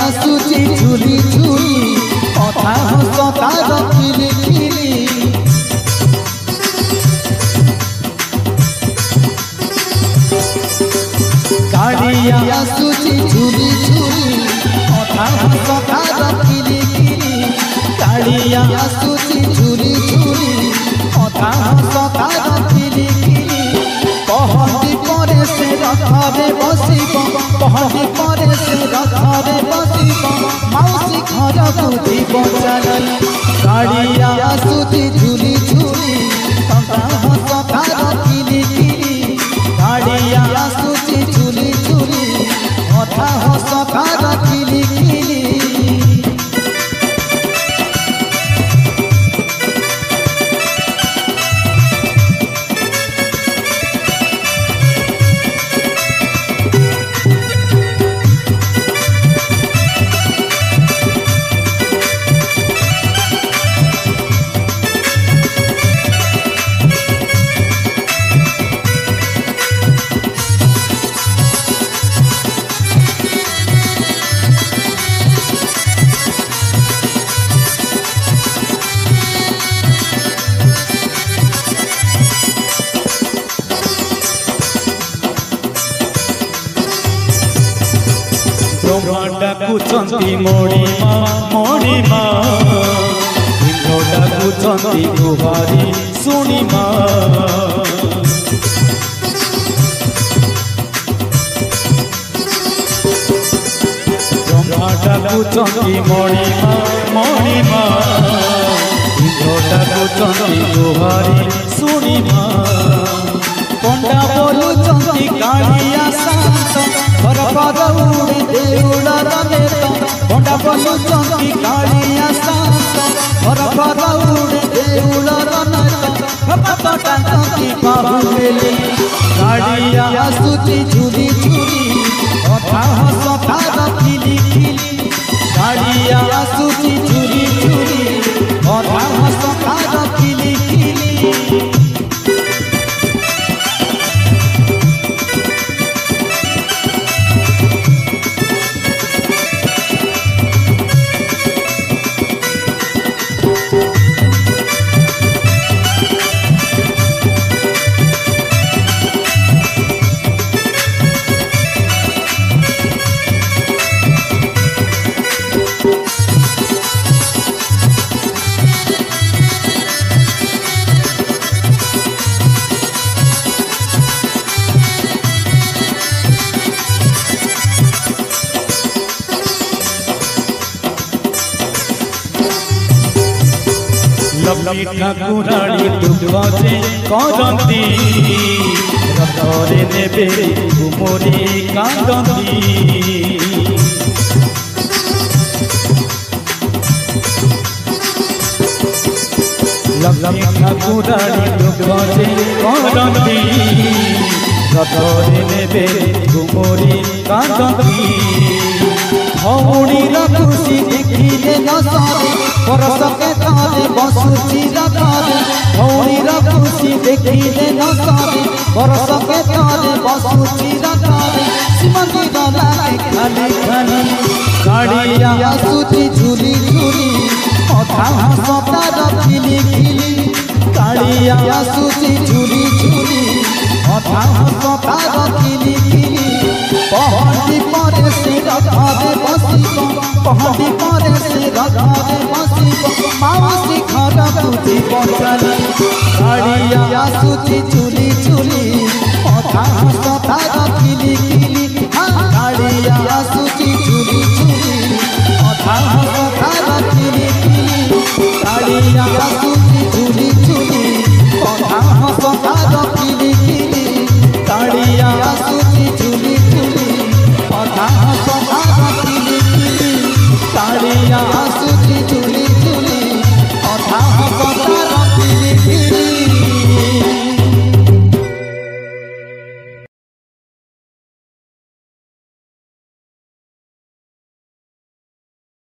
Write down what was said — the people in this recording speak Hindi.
आसुची झुली झुली कथा हस तार खिली खिली गाड़िया आसुची झुली झुली कथा हस तार खिली खिली गाड़िया आसुची झुली झुली कथा हस तार खिली खिली पहली परे से रथरे बसिब पहली परे से रथरे बसिब मौसी घर बुद्धि बचाई गाड़िया आसुची झुली झुली कथा हस तार खिली खिली गाड़िया आसुची झुली झुली कथा हस तार खिली खिली डाकुचंती मोड़ीमा मोड़ीमा इंद्र डाकुचंती गुहारी सुनीमा ब्रह्मा डाकुचंती मोड़ीमा मोड़ीमा इंद्र डाकुचंती गुहारी सुनीमा पंडा बोलुचंती कालिया शांत घर पर उड़े देउल रनेत पंडा बोलुचंती कालिया शांत घर पर उड़े देउल रनेत भक्त टांगती बाहुबली गाड़िया आसुची झुली झुली कथा हस तार खिली खिली गाड़िया आसुची झुली झुली कथा हस तार खिली खिली लक्ष्मी ठाकुराणी दुखरे करती रथरे नेबे घुमरी कांदती लक्ष्मी ठाकुराणी दुखरे करती रथरे नेबे घुमरी कांदती भौणीर खुशी देखिले न सरे परस के तारे बसुची रथरे भौणीर खुशी देखिले न सरे परस के तारे बसुची रथरे श्रीमंदिर लागे खाली खाली गाड़िया आसुची झुली झुली कथा हस तार खिली खिली गाड़िया आसुची झुली झुली कथा हस तार खिली खिली पहली परे से रथरे बसिब पहली परे से रथरे बसिब मौसी घर बुद्धि बचाई गाड़िया आसुची झुली झुली कथा हस तार खिली खिली गाड़िया आसुची झुली झुली कथा हस तार खिली खिली गाड़िया आसुची झुली झुली कथा हस तार खिली खिली गाड़िया आसुची झुली झुली कथा हस तार खिली खिली गाड़िया आसुची झुली